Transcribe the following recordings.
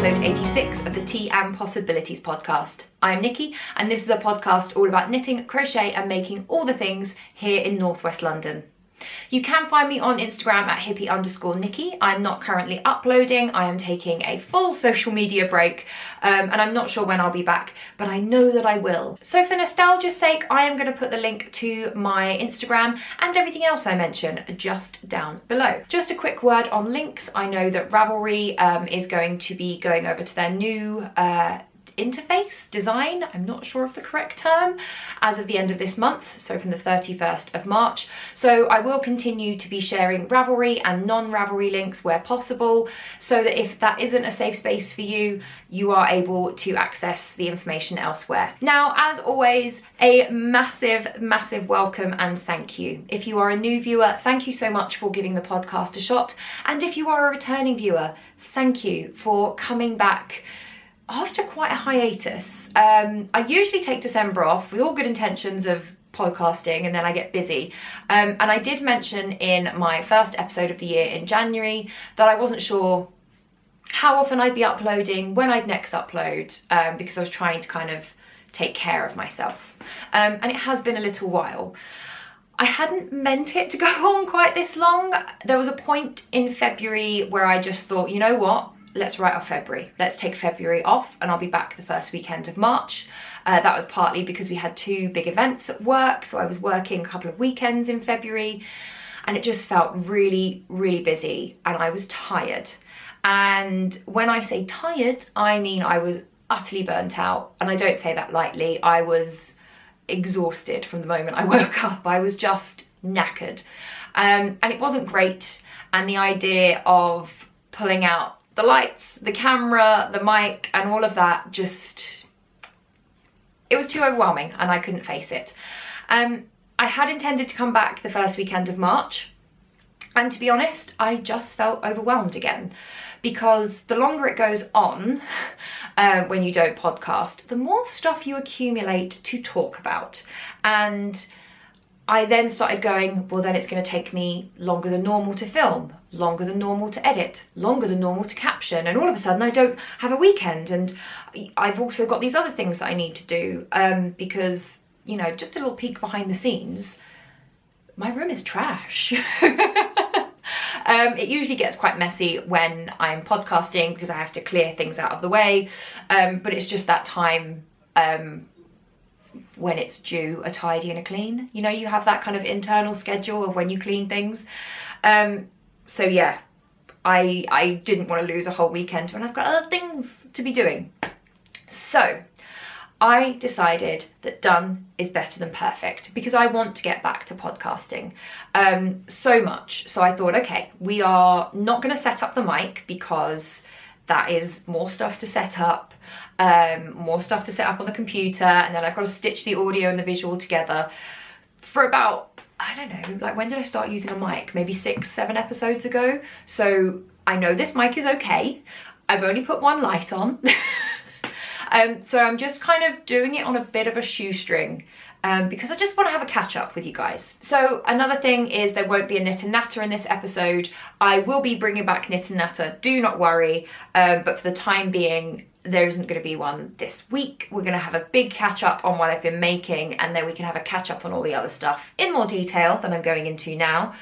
episode 86 of the Tea and Possibilities podcast. I'm Nikki, and this is a podcast all about knitting, crochet and making all the things here in northwest London. You can find me on Instagram at hippie_Nikki. I'm not currently uploading. I am taking a full social media break and I'm not sure when I'll be back, but I know that I will. So for nostalgia's sake, I am going to put the link to my Instagram and everything else I mention just down below. Just a quick word on links. I know that Ravelry is going to be going over to their new interface design, I'm not sure of the correct term, as of the end of this month, so from the 31st of March. So I will continue to be sharing Ravelry and non-Ravelry links where possible, so that if that isn't a safe space for you, you are able to access the information elsewhere. Now, as always, a massive welcome and thank you. If you are a new viewer, thank you so much for giving the podcast a shot, and if you are a returning viewer, thank you for coming back after quite a hiatus. I usually take December off with all good intentions of podcasting, and then I get busy. And I did mention in my first episode of the year in January that I wasn't sure how often I'd be uploading, when I'd next upload, because I was trying to kind of take care of myself. And it has been a little while. I hadn't meant it to go on quite this long. There was a point in February where I just thought, you know what? Let's write off February. Let's take February off and I'll be back the first weekend of March. That was partly because we had two big events at work, so I was working a couple of weekends in February and it just felt really busy and I was tired. And when I say tired, I mean I was utterly burnt out, and I don't say that lightly. I was exhausted from the moment I woke up. I was just knackered. And it wasn't great, and the idea of pulling out the lights, the camera, the mic and all of that, just, it was too overwhelming and I couldn't face it. I had intended to come back the first weekend of March, and to be honest, I just felt overwhelmed again, because the longer it goes on when you don't podcast, the more stuff you accumulate to talk about. And I then started going, well, then it's going to take me longer than normal to film, longer than normal to edit, longer than normal to caption, and all of a sudden I don't have a weekend. And I've also got these other things that I need to do because, you know, just a little peek behind the scenes, my room is trash. It usually gets quite messy when I'm podcasting because I have to clear things out of the way, but it's just that time when it's due a tidy and a clean. You know, you have that kind of internal schedule of when you clean things. So yeah, I didn't want to lose a whole weekend when I've got other things to be doing. So I decided that done is better than perfect, because I want to get back to podcasting so much. So I thought, okay, we are not going to set up the mic because that is more stuff to set up. More stuff to set up on the computer, and then I've got to stitch the audio and the visual together for about, I don't know, like when did I start using a mic? Maybe 6-7 episodes ago. So I know this mic is okay. I've only put one light on. So I'm just kind of doing it on a bit of a shoestring because I just want to have a catch up with you guys. So another thing is there won't be a knit and natter in this episode. I will be bringing back knit and natter, do not worry, but for the time being, there isn't going to be one this week. We're going to have a big catch up on what I've been making, and then we can have a catch up on all the other stuff in more detail than I'm going into now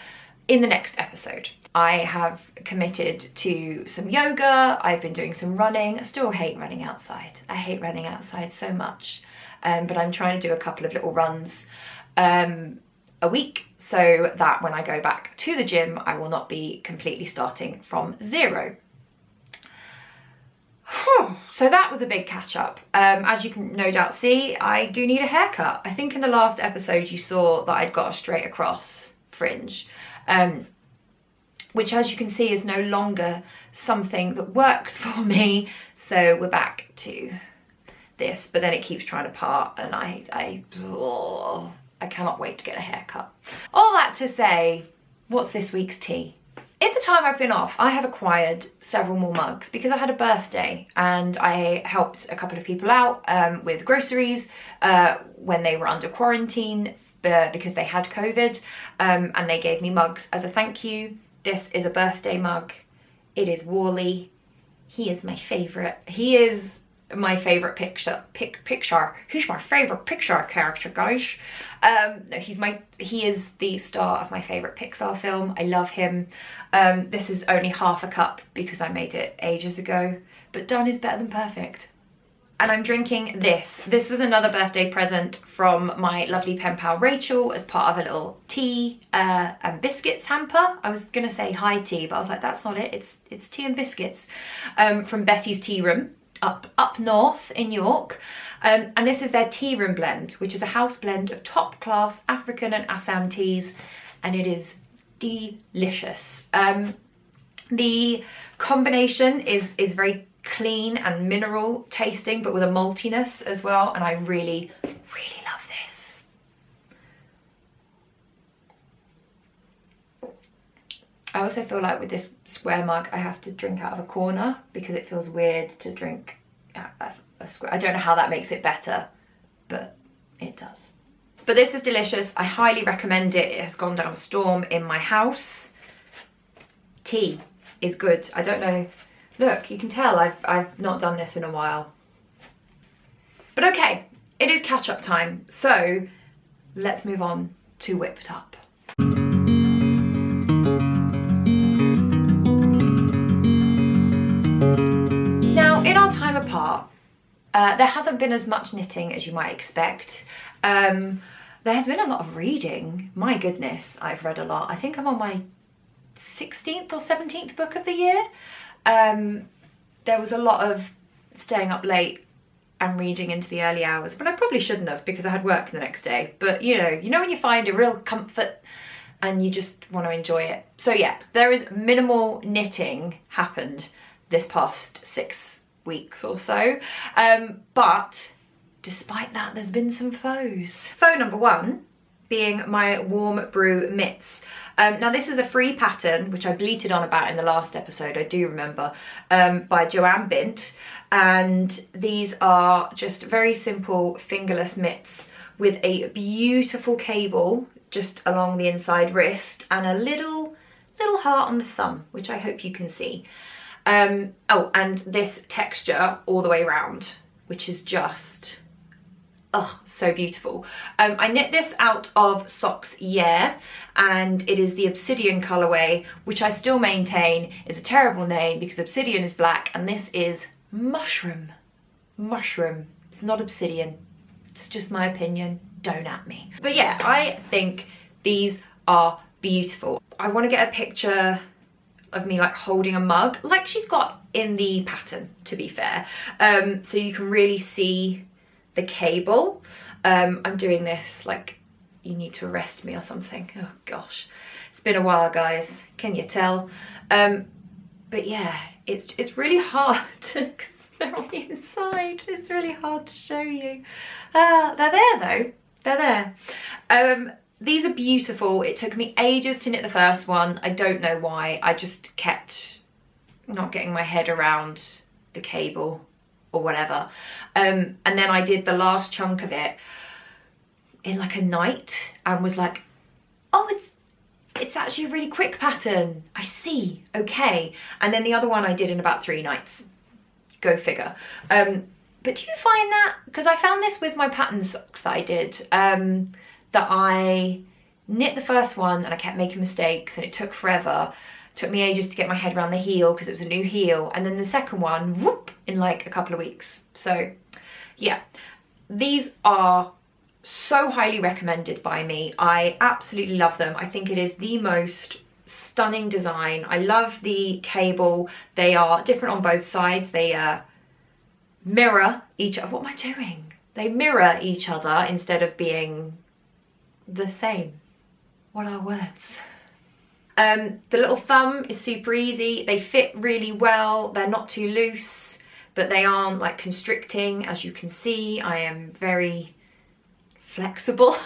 in the next episode. I have committed to some yoga. I've been doing some running. I still hate running outside. I hate running outside so much, but I'm trying to do a couple of little runs a week so that when I go back to the gym, I will not be completely starting from zero. So that was a big catch up. As you can no doubt see, I do need a haircut. I think in the last episode you saw that I'd got a straight across fringe, which as you can see is no longer something that works for me. So we're back to this, but then it keeps trying to part and I cannot wait to get a haircut. All that to say, what's this week's tea? In the time I've been off, I have acquired several more mugs because I had a birthday and I helped a couple of people out with groceries when they were under quarantine because they had COVID, and they gave me mugs as a thank you. This is a birthday mug. It is Wally. he is my favourite. He is my favourite picture. Who's my favourite Pixar character, guys? No, he is the star of my favourite Pixar film. I love him. This is only half a cup because I made it ages ago, but done is better than perfect. And I'm drinking this. This was another birthday present from my lovely pen pal Rachel as part of a little tea and biscuits hamper. I was gonna say high tea, but I was like, that's not it. It's tea and biscuits from Betty's Tea Room up north in York. And this is their tea room blend, which is a house blend of top class African and Assam teas, and it is delicious. The combination is very clean and mineral tasting, but with a maltiness as well, and I really love this. I also feel like with this square mug I have to drink out of a corner because it feels weird to drink out of a square. I don't know how that makes it better, but it does. But this is delicious. I highly recommend it. It has gone down a storm in my house. Tea is good. I don't know. Look, you can tell I've not done this in a while. But okay, it is catch-up time, so let's move on to Whipped Up. Now, in our time apart, there hasn't been as much knitting as you might expect. There has been a lot of reading. My goodness, I've read a lot. I think I'm on my 16th or 17th book of the year. There was a lot of staying up late and reading into the early hours, but I probably shouldn't have because I had work the next day. But you know when you find a real comfort and you just want to enjoy it. So yeah, there is minimal knitting happened this past 6 weeks or so. But despite that, there's been some foes. Foe number one being my warm brew mitts. Now this is a free pattern, which I bleated on about in the last episode, I do remember, by Joanne Bint. And these are just very simple fingerless mitts with a beautiful cable just along the inside wrist and a little heart on the thumb, which I hope you can see. Oh, and this texture all the way around, which is just, oh, so beautiful. I knit this out of Socks Yeah, and it is the Obsidian colourway, which I still maintain is a terrible name because Obsidian is black and this is Mushroom. Mushroom. It's not Obsidian. It's just my opinion. Don't at me. But yeah, I think these are beautiful. I want to get a picture of me like holding a mug, like she's got in the pattern, to be fair. So you can really see the cable. I'm doing this like you need to arrest me or something. Oh gosh, it's been a while, guys, can you tell? But yeah, it's really hard to, they're on the inside, it's really hard to show you. They're there though, they're there. These are beautiful. It took me ages to knit the first one. I don't know why. I just kept not getting my head around the cable or whatever. And then I did the last chunk of it in like a night and was like, oh, it's actually a really quick pattern. I see, okay. And then the other one I did in about 3 nights. Go figure. But do you find that? Because I found this with my pattern socks that I did. That I knit the first one and I kept making mistakes and it took forever. It took me ages to get my head around the heel because it was a new heel. And then the second one, whoop, in like a couple of weeks. So yeah, these are so highly recommended by me. I absolutely love them. I think it is the most stunning design. I love the cable. They are different on both sides. They mirror each other. What am I doing? They mirror each other instead of being the same. What are words? The little thumb is super easy. They fit really well. They're not too loose, but they aren't like constricting. As you can see, I am very flexible.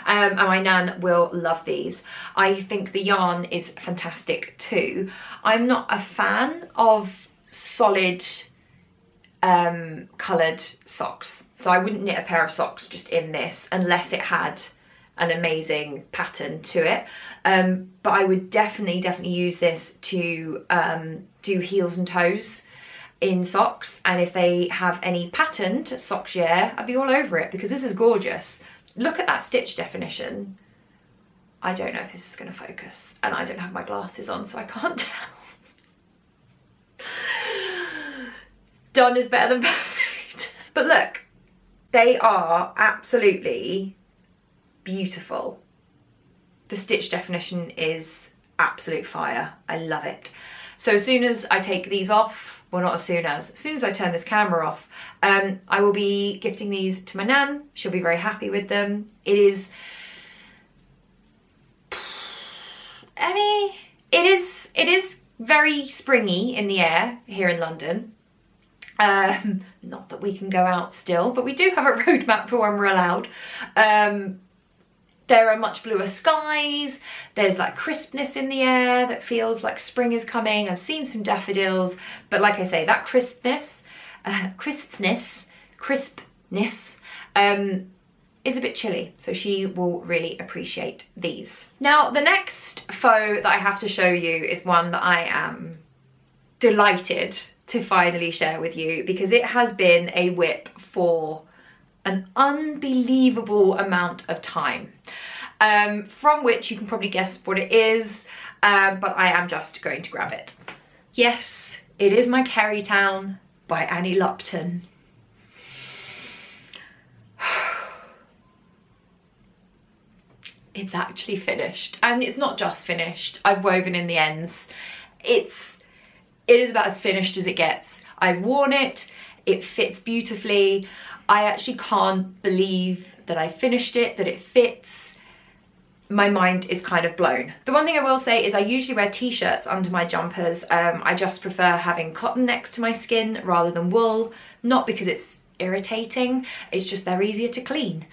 And my nan will love these. I think the yarn is fantastic too. I'm not a fan of solid coloured socks. So I wouldn't knit a pair of socks just in this unless it had an amazing pattern to it, but I would definitely use this to do heels and toes in socks, and if they have any patterned sock share, I'd be all over it, because this is gorgeous. Look at that stitch definition. I don't know if this is going to focus, and I don't have my glasses on, so I can't tell. Done is better than perfect. But look, they are absolutely beautiful. The stitch definition is absolute fire. I love it. So as soon as I take these off, well, not as soon as I turn this camera off, I will be gifting these to my nan. She'll be very happy with them. It is, I mean, it is very springy in the air here in London. Not that we can go out still, but we do have a roadmap for when we're allowed. There are much bluer skies, there's like crispness in the air that feels like spring is coming. I've seen some daffodils, but like I say, that crispness is a bit chilly, so she will really appreciate these. Now, the next faux that I have to show you is one that I am delighted to finally share with you, because it has been a whip for an unbelievable amount of time, from which you can probably guess what it is, but I am just going to grab it. Yes, it is my Kerrytown by Annie Lupton. It's actually finished, and it's not just finished. I've woven in the ends. It is about as finished as it gets. I've worn it, it fits beautifully. I actually can't believe that I finished it, that it fits. My mind is kind of blown. The one thing I will say is I usually wear t-shirts under my jumpers. I just prefer having cotton next to my skin rather than wool, not because it's irritating, it's just they're easier to clean,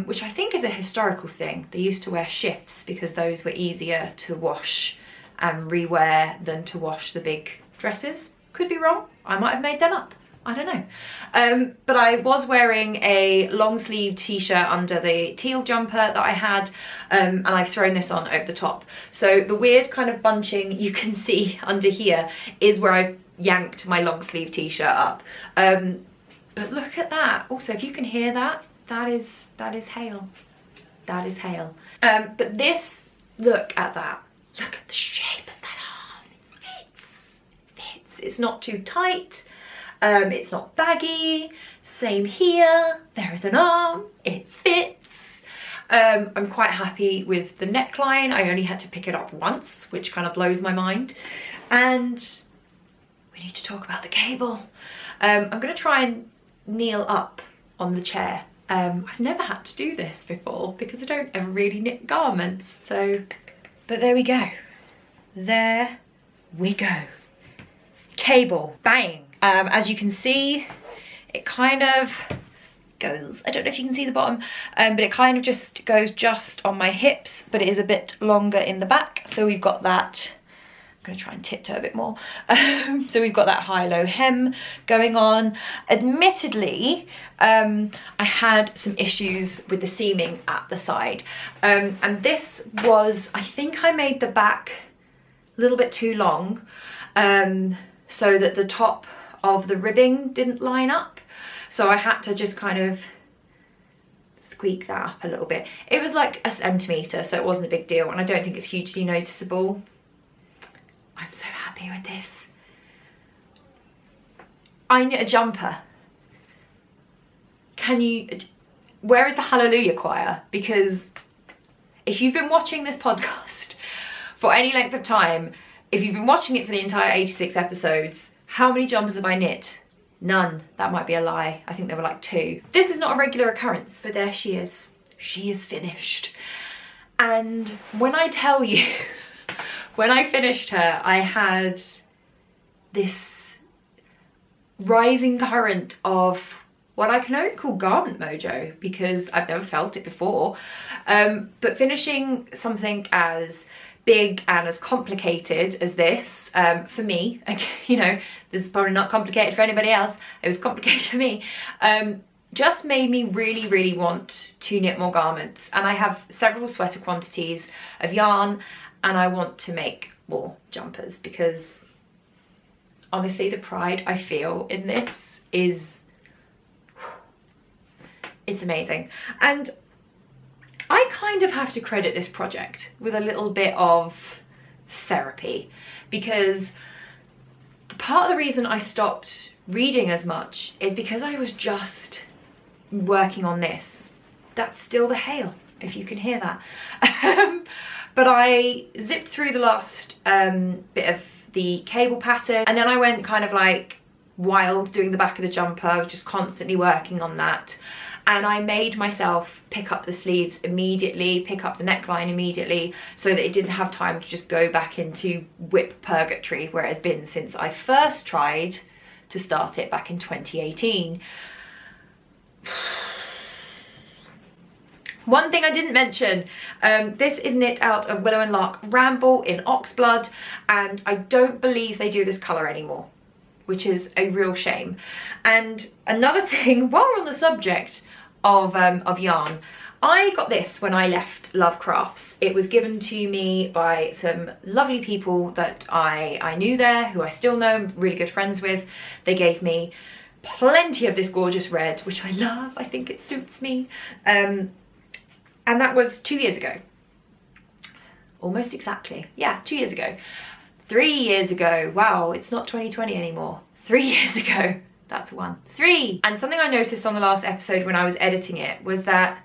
which I think is a historical thing. They used to wear shifts because those were easier to wash and rewear than to wash the big dresses. Could be wrong, I might have made them up. I don't know. But I was wearing a long sleeve t-shirt under the teal jumper that I had, and I've thrown this on over the top. So the weird kind of bunching you can see under here is where I've yanked my long sleeve t-shirt up. But look at that. Also, if you can hear that, that is hail. That is hail. But this, look at that. Look at the shape of that arm. It fits. It's not too tight. It's not baggy. Same here. There is an arm. It fits. I'm quite happy with the neckline. I only had to pick it up once, which kind of blows my mind. And we need to talk about the cable. I'm going to try and kneel up on the chair. I've never had to do this before because I don't ever really knit garments. So, but there we go. There we go. Cable, bang. As you can see, it kind of goes, I don't know if you can see the bottom, but it kind of just goes just on my hips, but it is a bit longer in the back. So we've got that, I'm gonna try and tiptoe a bit more. So we've got that high-low hem going on. Admittedly, I had some issues with the seaming at the side. And this was, I think I made the back a little bit too long, so that the top of the ribbing didn't line up. So I had to just kind of squeak that up a little bit. It was like a centimetre, so it wasn't a big deal, and I don't think it's hugely noticeable. I'm so happy with this. I knit a jumper. Can you, where is the hallelujah choir? Because if you've been watching this podcast for any length of time, if you've been watching it for the entire 86 episodes, how many jumpers have I knit? None. That might be a lie. I think there were like 2. This is not a regular occurrence, but there she is. She is finished. And when I tell you, when I finished her, I had this rising current of what I can only call garment mojo, because I've never felt it before. But finishing something as big and as complicated as this, for me, you know, this is probably not complicated for anybody else, it was complicated for me. just made me really want to knit more garments. And I have several sweater quantities of yarn, and I want to make more jumpers because honestly the pride I feel in this is, it's amazing. And I kind of have to credit this project with a little bit of therapy, because part of the reason I stopped reading as much is because I was just working on this. That's still the hail, if you can hear that. But I zipped through the last bit of the cable pattern, and then I went kind of like wild doing the back of the jumper. I was just constantly working on that, and I made myself pick up the sleeves immediately, pick up the neckline immediately, so that it didn't have time to just go back into whip purgatory where it has been since I first tried to start it back in 2018. One thing I didn't mention, this is knit out of Willow Lark Ramble in Oxblood, and I don't believe they do this colour anymore, which is a real shame. And another thing, while we're on the subject of yarn, I got this when I left Love Crafts. It was given to me by some lovely people that I knew there, who I still know, I'm really good friends with. They gave me plenty of this gorgeous red, which I love. I think it suits me. And that was 2 years ago. Almost exactly. Yeah, 2 years ago. 3 years ago. Wow, it's not 2020 anymore. 3 years ago. That's the one. 3. And something I noticed on the last episode when I was editing it was that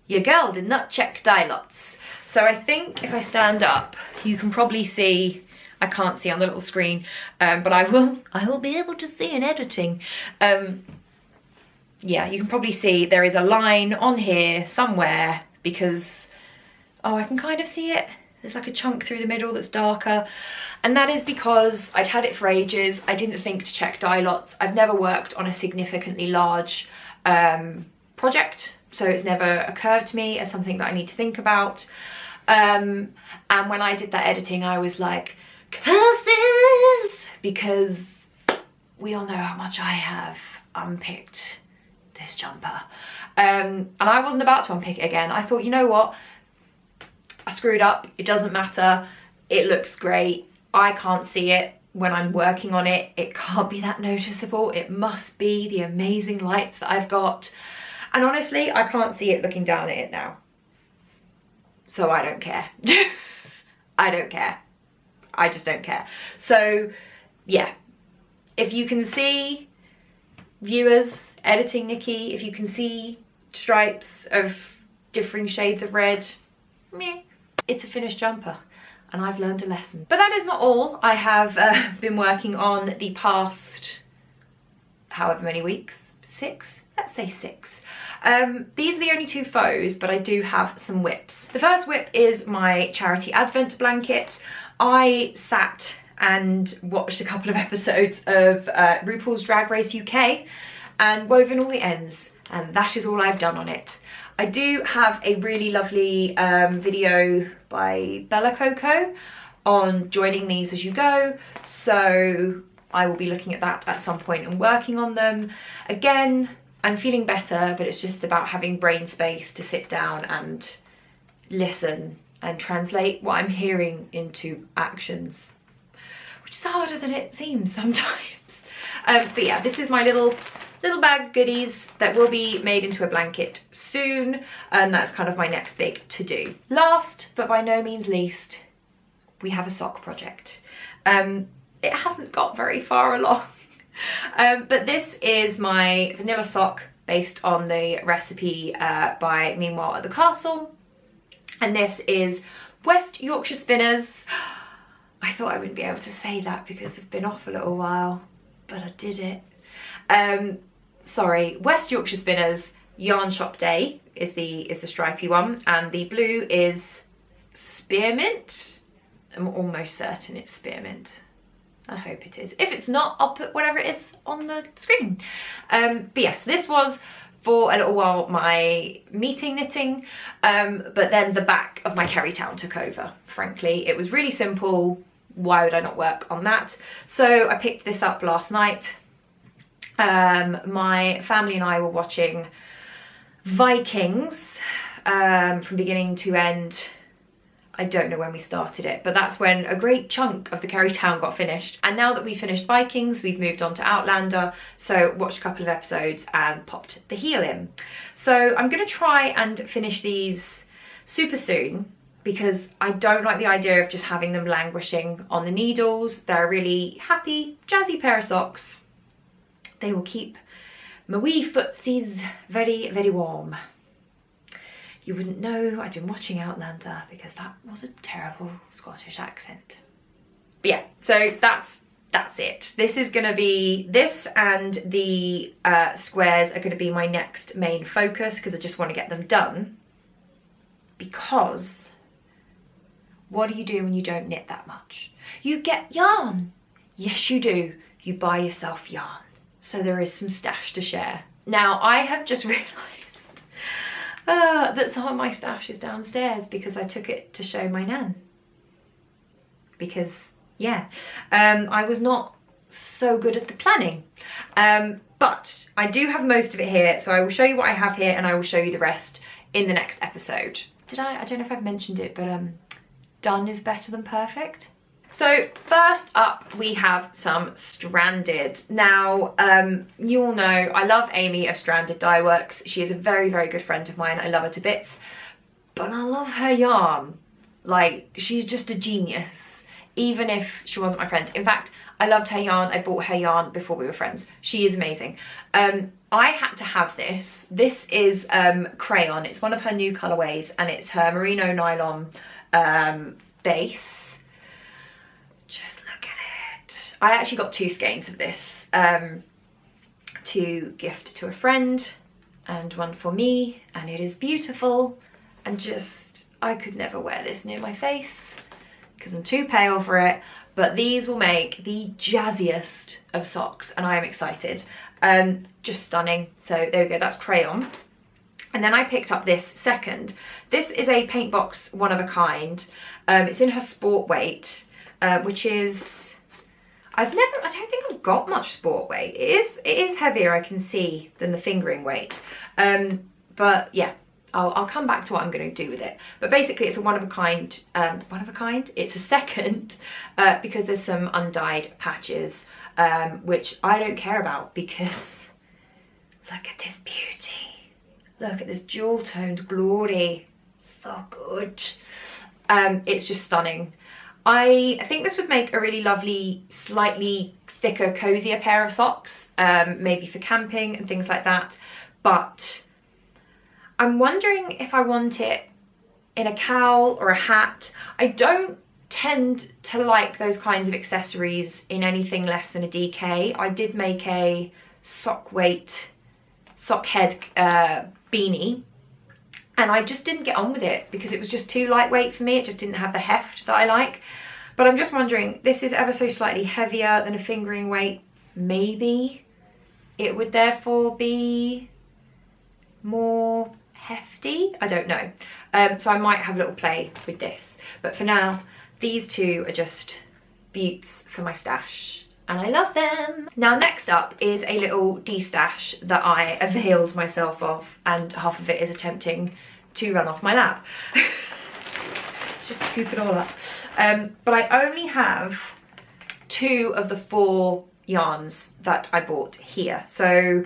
your girl did not check dye lots. So I think if I stand up, you can probably see, I can't see on the little screen, but I will be able to see in editing. Yeah, you can probably see there is a line on here somewhere because, oh, I can kind of see it. There's like a chunk through the middle that's darker, and that is because I'd had it for ages. I didn't think to check dye lots. I've never worked on a significantly large project, so it's never occurred to me as something that I need to think about. And when I did that editing, I was like, curses, because we all know how much I have unpicked this jumper. And I wasn't about to unpick it again. I thought, you know what? I screwed up, it doesn't matter, it looks great, I can't see it when I'm working on it, it can't be that noticeable, it must be the amazing lights that I've got. And honestly, I can't see it looking down at it now. So I don't care. I don't care. I just don't care. So yeah, if you can see, viewers, editing Nikki, if you can see stripes of differing shades of red, meh. It's a finished jumper and I've learned a lesson. But that is not all I have been working on the past however many weeks, 6, let's say 6. These are the only 2 faux, but I do have some whips. The first whip is my charity advent blanket. I sat and watched a couple of episodes of RuPaul's Drag Race UK and wove in all the ends, and that is all I've done on it. I do have a really lovely video by Bella Coco on joining these as you go, so I will be looking at that at some point and working on them. Again, I'm feeling better, but it's just about having brain space to sit down and listen and translate what I'm hearing into actions, which is harder than it seems sometimes. But yeah, this is my little bag of goodies that will be made into a blanket soon, and that's kind of my next big to-do. Last but by no means least, we have a sock project. It hasn't got very far along, but this is my vanilla sock based on the recipe by Meanwhile at the Castle, and this is West Yorkshire Spinners. I thought I wouldn't be able to say that because I've been off a little while, but I did it. Sorry, West Yorkshire Spinners Yarn Shop Day is the stripy one, and the blue is Spearmint. I'm almost certain it's Spearmint. I hope it is. If it's not, I'll put whatever it is on the screen. But yes, this was for a little while my meeting knitting, but then the back of my Kerrytown took over. Frankly, it was really simple. Why would I not work on that? So I picked this up last night. My family and I were watching Vikings from beginning to end. I don't know when we started it, but that's when a great chunk of the Kerrytown got finished. And now that we've finished Vikings, we've moved on to Outlander. So watched a couple of episodes and popped the heel in. So I'm gonna try and finish these super soon because I don't like the idea of just having them languishing on the needles. They're a really happy, jazzy pair of socks. They will keep my wee footsies very, very warm. You wouldn't know I'd been watching Outlander because that was a terrible Scottish accent. But yeah, so that's it. This is gonna be, this and the squares are gonna be my next main focus because I just wanna get them done. Because what do you do when you don't knit that much? You get yarn. Yes, you do. You buy yourself yarn. So there is some stash to share. Now, I have just realised that some of my stash is downstairs because I took it to show my nan. Because, yeah, I was not so good at the planning. But I do have most of it here, so I will show you what I have here and I will show you the rest in the next episode. I don't know if I've mentioned it, but done is better than perfect. So first up we have some Stranded. Now you all know I love Amy of Stranded Dyeworks. She is a very, very good friend of mine. I love her to bits, but I love her yarn. Like, she's just a genius, even if she wasn't my friend. In fact, I loved her yarn. I bought her yarn before we were friends. She is amazing. I had to have this. This is crayon. It's one of her new colorways and it's her merino nylon base. Just look at it. I actually got 2 skeins of this to gift to a friend and one for me, and it is beautiful. And just, I could never wear this near my face because I'm too pale for it, but these will make the jazziest of socks and I am excited. Just stunning. So there we go, that's crayon. And then I picked up this second. This is a paint box one of a kind. It's in her sport weight, which is, I don't think I've got much sport weight. It is heavier, I can see, than the fingering weight. But yeah, I'll come back to what I'm going to do with it. But basically it's a one of a kind, it's a second, because there's some undyed patches, which I don't care about because look at this beauty. Look at this jewel toned glory. So good. It's just stunning. I think this would make a really lovely, slightly thicker, cozier pair of socks, maybe for camping and things like that. But I'm wondering if I want it in a cowl or a hat. I don't tend to like those kinds of accessories in anything less than a DK. I did make a sock head beanie, and I just didn't get on with it because it was just too lightweight for me. It just didn't have the heft that I like. But I'm just wondering, this is ever so slightly heavier than a fingering weight. Maybe it would therefore be more hefty. I don't know. So I might have a little play with this. But for now, these two are just beauts for my stash. And I love them. Now next up is a little de-stash that I availed myself of, and half of it is attempting to run off my lap. Just scoop it all up. But I only have 2 of the 4 yarns that I bought here. So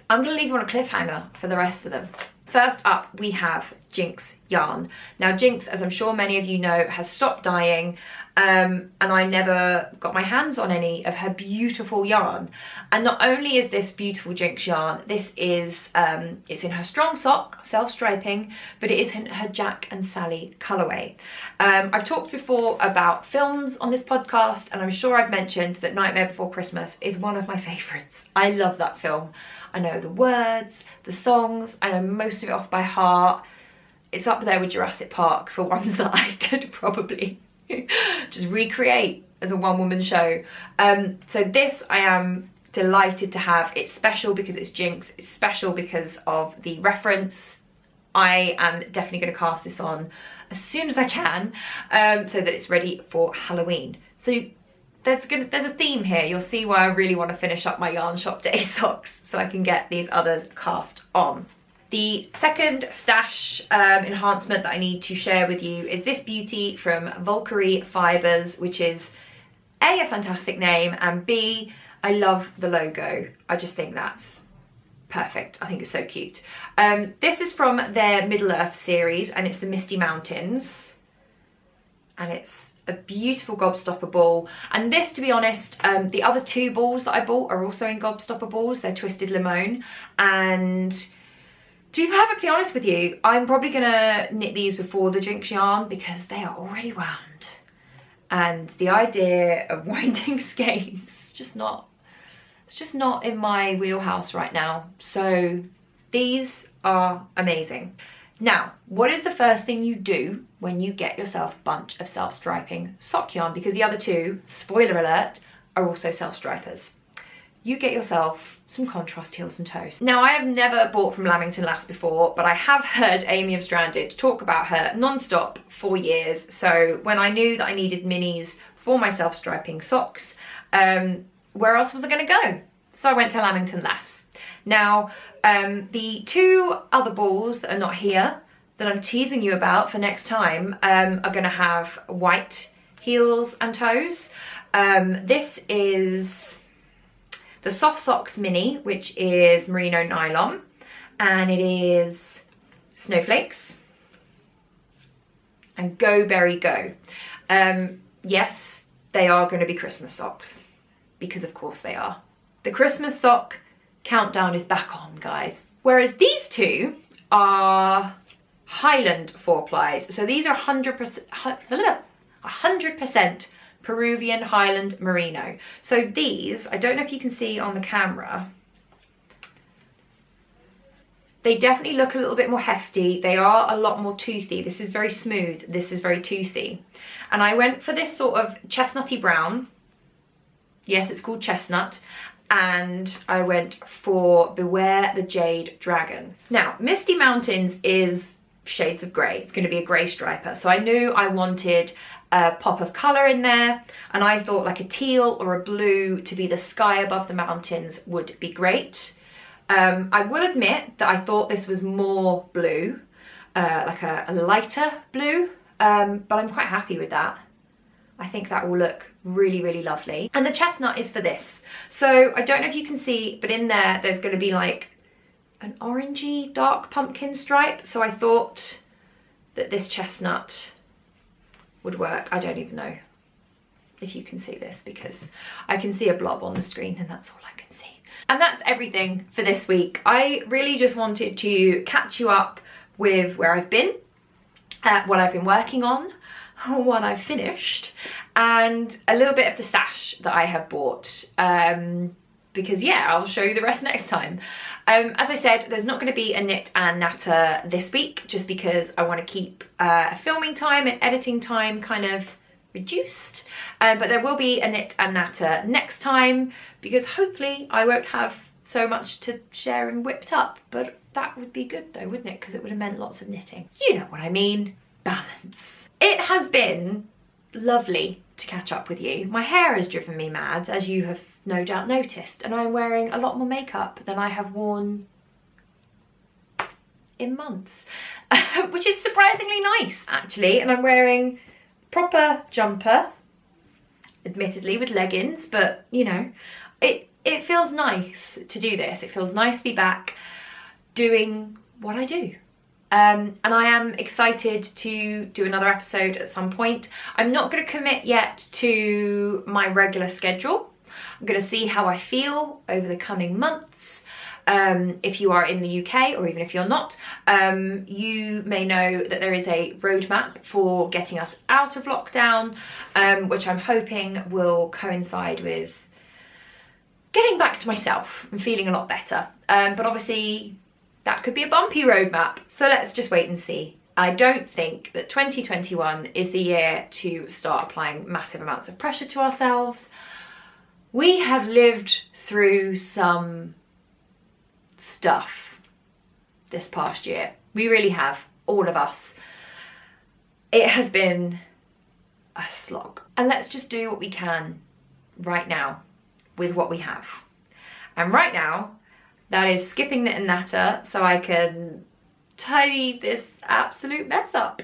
I'm gonna leave you on a cliffhanger for the rest of them. First up, we have Gynx Yarn. Now Gynx, as I'm sure many of you know, has stopped dyeing, and I never got my hands on any of her beautiful yarn. And not only is this beautiful Gynx yarn, this is, it's in her strong sock, self-striping, but it is in her Jack and Sally colourway. I've talked before about films on this podcast, and I'm sure I've mentioned that Nightmare Before Christmas is one of my favourites. I love that film. I know the words, the songs, I know most of it off by heart. It's up there with Jurassic Park for ones that I could probably just recreate as a one-woman show. So this I am delighted to have. It's special because it's Gynx. It's special because of the reference. I am definitely going to cast this on as soon as I can, so that it's ready for Halloween. So there's a theme here. You'll see why I really want to finish up my yarn shop day socks so I can get these others cast on. The second stash enhancement that I need to share with you is this beauty from Valkyrie Fibres, which is A, a fantastic name, and B, I love the logo. I just think that's perfect. I think it's so cute. This is from their Middle Earth series, and it's the Misty Mountains, and it's a beautiful gobstopper ball. And this, to be honest, the other two balls that I bought are also in gobstopper balls. They're Twisted Limone, and to be perfectly honest with you, I'm probably gonna knit these before the Gynx yarn because they are already wound, and the idea of winding skeins is just not, it's just not in my wheelhouse right now. So these are amazing. Now, what is the first thing you do when you get yourself a bunch of self-striping sock yarn? Because the other two, spoiler alert, are also self-stripers. You get yourself some contrast heels and toes. Now, I have never bought from Lamington Lass before, but I have heard Amy of Stranded talk about her non-stop for years. So when I knew that I needed minis for my self-striping socks, where else was I gonna go? So I went to Lamington Lass. Now, the two other balls that are not here, that I'm teasing you about for next time, are gonna have white heels and toes. This is the Soft Socks Mini, which is merino nylon, and it is snowflakes and Go Berry Go. Yes, they are going to be Christmas socks, because of course they are. The Christmas sock countdown is back on, guys. Whereas these two are Highland 4-plies. So these are 100% Peruvian Highland merino. So these, I don't know if you can see on the camera, they definitely look a little bit more hefty. They are a lot more toothy. This is very smooth, this is very toothy. And I went for this sort of chestnutty brown. Yes, it's called chestnut. And I went for Beware the Jade Dragon. Now, Misty Mountains is shades of grey. It's going to be a grey striper. So I knew I wanted a pop of colour in there, and I thought like a teal or a blue to be the sky above the mountains would be great. I will admit that I thought this was more blue, like a lighter blue, but I'm quite happy with that. I think that will look really, really lovely. And the chestnut is for this. So I don't know if you can see, but in there, there's going to be like an orangey dark pumpkin stripe. So I thought that this chestnut would work. I don't even know if you can see this because I can see a blob on the screen and that's all I can see. And that's everything for this week. I really just wanted to catch you up with where I've been, what I've been working on, what I've finished, and a little bit of the stash that I have bought. Because yeah, I'll show you the rest next time. As I said, there's not going to be a knit and natter this week, just because I want to keep filming time and editing time kind of reduced. But there will be a knit and natter next time, because hopefully I won't have so much to share and whipped up. But that would be good though, wouldn't it? Because it would have meant lots of knitting. You know what I mean. Balance. It has been lovely to catch up with you. My hair has driven me mad, as you have no doubt noticed, and I'm wearing a lot more makeup than I have worn in months, which is surprisingly nice actually. And I'm wearing proper jumper, admittedly with leggings, but you know, it feels nice to do this. It feels nice to be back doing what I do. And I am excited to do another episode at some point. I'm not going to commit yet to my regular schedule. I'm going to see how I feel over the coming months. If you are in the UK, or even if you're not, you may know that there is a roadmap for getting us out of lockdown, which I'm hoping will coincide with getting back to myself and feeling a lot better. But obviously that could be a bumpy roadmap, so let's just wait and see. I don't think that 2021 is the year to start applying massive amounts of pressure to ourselves. We have lived through some stuff this past year. We really have, all of us. It has been a slog. And let's just do what we can right now with what we have. And right now, that is skipping knit and natter so I can tidy this absolute mess up.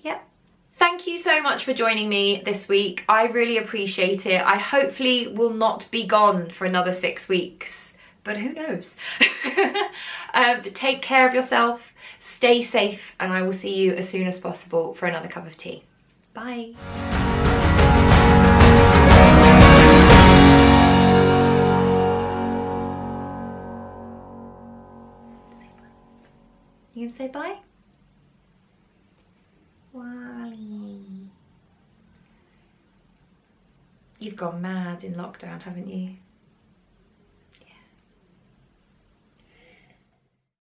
Yep. Thank you so much for joining me this week. I really appreciate it. I hopefully will not be gone for another 6 weeks, but who knows? Take care of yourself, stay safe, and I will see you as soon as possible for another cup of tea. Bye. You gonna say bye? Wally. You've gone mad in lockdown, haven't you?